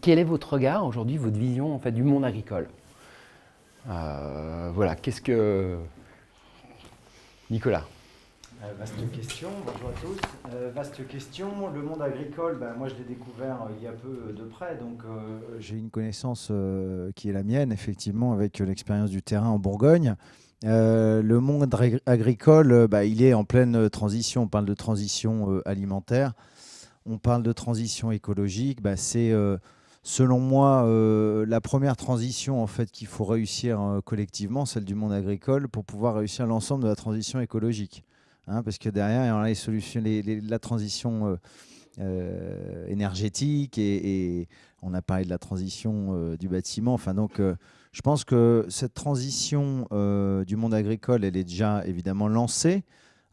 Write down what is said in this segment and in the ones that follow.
quel est votre regard aujourd'hui, votre vision en fait, du monde agricole? Voilà, qu'est-ce que... Nicolas. Vaste question, bonjour à tous. Vaste question, le monde agricole, ben, moi je l'ai découvert il y a peu de près, donc j'ai une connaissance qui est la mienne, effectivement, avec l'expérience du terrain en Bourgogne. Le monde agricole, bah, il est en pleine transition. On parle de transition alimentaire, on parle de transition écologique. Bah, c'est, selon moi, la première transition en fait, qu'il faut réussir collectivement, celle du monde agricole, pour pouvoir réussir l'ensemble de la transition écologique. Hein, parce que derrière, il y a les solutions, la transition énergétique et on a parlé de la transition du bâtiment. Enfin, donc, je pense que cette transition du monde agricole, elle est déjà évidemment lancée,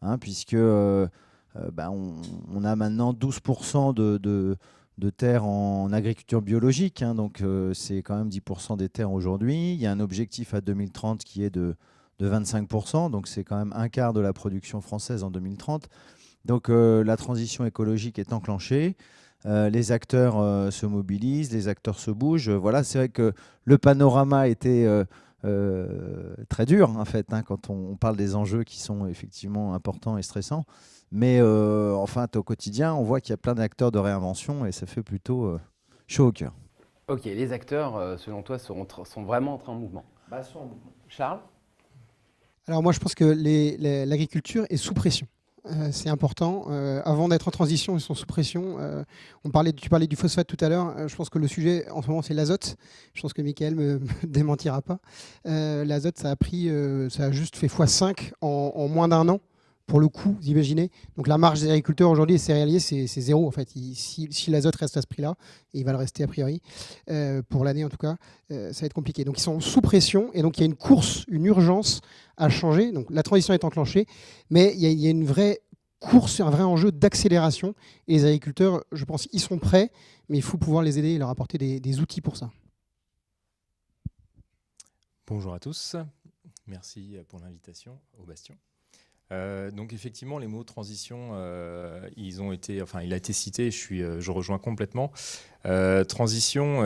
hein, puisque bah, on a maintenant 12% de terres en agriculture biologique, hein, donc c'est quand même 10% des terres aujourd'hui. Il y a un objectif à 2030 qui est de 25%, donc c'est quand même un quart de la production française en 2030. Donc la transition écologique est enclenchée, les acteurs se mobilisent, les acteurs se bougent. Voilà, c'est vrai que le panorama était très dur en fait, hein, quand on parle des enjeux qui sont effectivement importants et stressants. Mais enfin, au quotidien, on voit qu'il y a plein d'acteurs de réinvention et ça fait plutôt chaud au cœur. Ok, les acteurs, selon toi, sont vraiment entrés en mouvement. Bah, soit en mouvement. Charles? Alors moi, je pense que l'agriculture est sous pression. C'est important. Avant d'être en transition, ils sont sous pression. Tu parlais du phosphate tout à l'heure. Je pense que le sujet en ce moment, c'est l'azote. Je pense que Michael me démentira pas. L'azote, ça a juste fait x5 en moins d'un an. Pour le coup, vous imaginez. Donc la marge des agriculteurs aujourd'hui et céréaliers, c'est zéro en fait. Si l'azote reste à ce prix-là, et il va le rester a priori, pour l'année en tout cas, ça va être compliqué. Donc ils sont sous pression et donc il y a une course, une urgence à changer. Donc la transition est enclenchée, mais il y a une vraie course, un vrai enjeu d'accélération. Et les agriculteurs, je pense, ils sont prêts, mais il faut pouvoir les aider et leur apporter des outils pour ça. Bonjour à tous, merci pour l'invitation au Bastion. Donc effectivement, les mots transition, il a été cité, je rejoins complètement. Transition,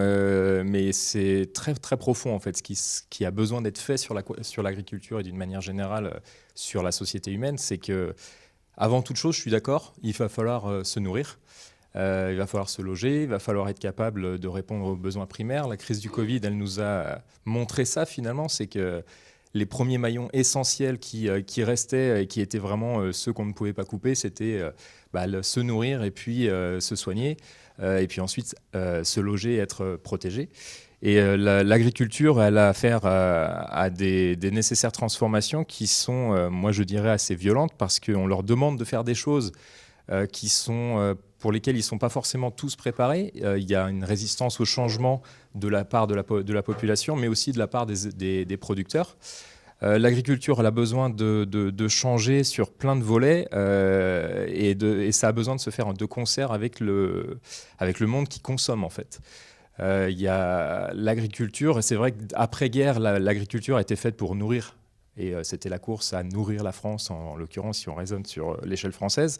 mais c'est très très profond en fait, ce qui a besoin d'être fait sur l'agriculture et d'une manière générale sur la société humaine, c'est que avant toute chose, je suis d'accord, il va falloir se nourrir. Il va falloir se loger, il va falloir être capable de répondre aux besoins primaires. La crise du Covid, elle nous a montré ça finalement, c'est que les premiers maillons essentiels qui restaient et qui étaient vraiment ceux qu'on ne pouvait pas couper, c'était se nourrir et puis se soigner, et puis ensuite se loger et être protégé. Et l'agriculture, elle a affaire à des nécessaires transformations qui sont, moi je dirais, assez violentes parce qu'on leur demande de faire des choses pour lesquels ils ne sont pas forcément tous préparés. Il y a une résistance au changement de la part de la population, mais aussi de la part des producteurs. L'agriculture, elle a besoin de changer sur plein de volets et ça a besoin de se faire de concert avec le monde qui consomme en fait. Il y a l'agriculture, et c'est vrai qu'après-guerre, l'agriculture a été faite pour nourrir. Et c'était la course à nourrir la France, en l'occurrence, si on raisonne sur l'échelle française.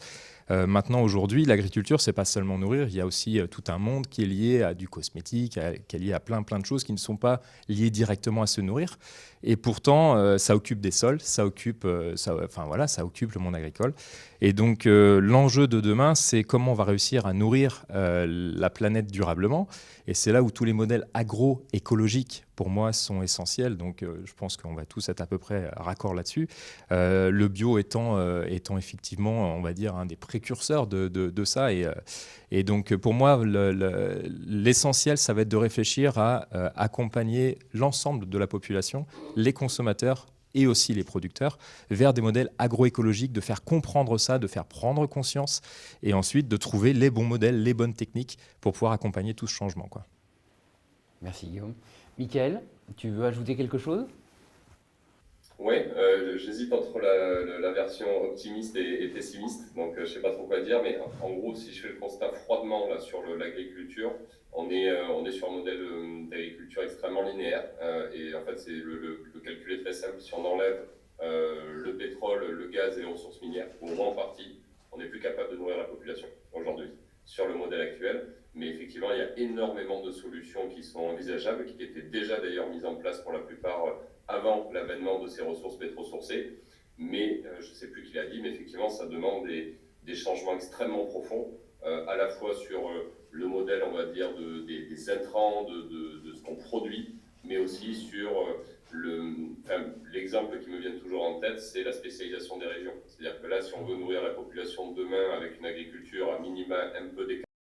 Maintenant, aujourd'hui, l'agriculture, c'est pas seulement nourrir, il y a aussi tout un monde qui est lié à du cosmétique, qui est lié à plein de choses qui ne sont pas liées directement à se nourrir. Et pourtant, ça occupe des sols, ça occupe le monde agricole. Et donc, l'enjeu de demain, c'est comment on va réussir à nourrir la planète durablement. Et c'est là où tous les modèles agroécologiques, pour moi, sont essentiels. Donc, je pense qu'on va tous être à peu près raccord là-dessus. Le bio étant effectivement, on va dire, un des précurseurs de ça. Et donc, pour moi, l'essentiel, ça va être de réfléchir à accompagner l'ensemble de la population, les consommateurs et aussi les producteurs, vers des modèles agroécologiques, de faire comprendre ça, de faire prendre conscience, et ensuite de trouver les bons modèles, les bonnes techniques pour pouvoir accompagner tout ce changement, quoi. Merci Guillaume. Michael, tu veux ajouter quelque chose? Oui, j'hésite entre la version optimiste et pessimiste, donc je ne sais pas trop quoi dire, mais en gros, si je fais le constat froidement là, sur l'agriculture, on est sur un modèle d'agriculture extrêmement linéaire, et en fait, le calcul est très simple. Si on enlève le pétrole, le gaz et les ressources minières, au moins en partie, on n'est plus capable de nourrir la population aujourd'hui sur le modèle actuel. Mais effectivement, il y a énormément de solutions qui sont envisageables, qui étaient déjà d'ailleurs mises en place pour la plupart avant l'avènement de ces ressources métro-sourcées. Mais je ne sais plus qui l'a dit, mais effectivement, ça demande des changements extrêmement profonds, à la fois sur le modèle, on va dire, des intrants, de ce qu'on produit, mais aussi sur l'exemple qui me vient toujours en tête, c'est la spécialisation des régions. C'est-à-dire que là, si on veut nourrir la population de demain avec une agriculture à minima un peu décalée,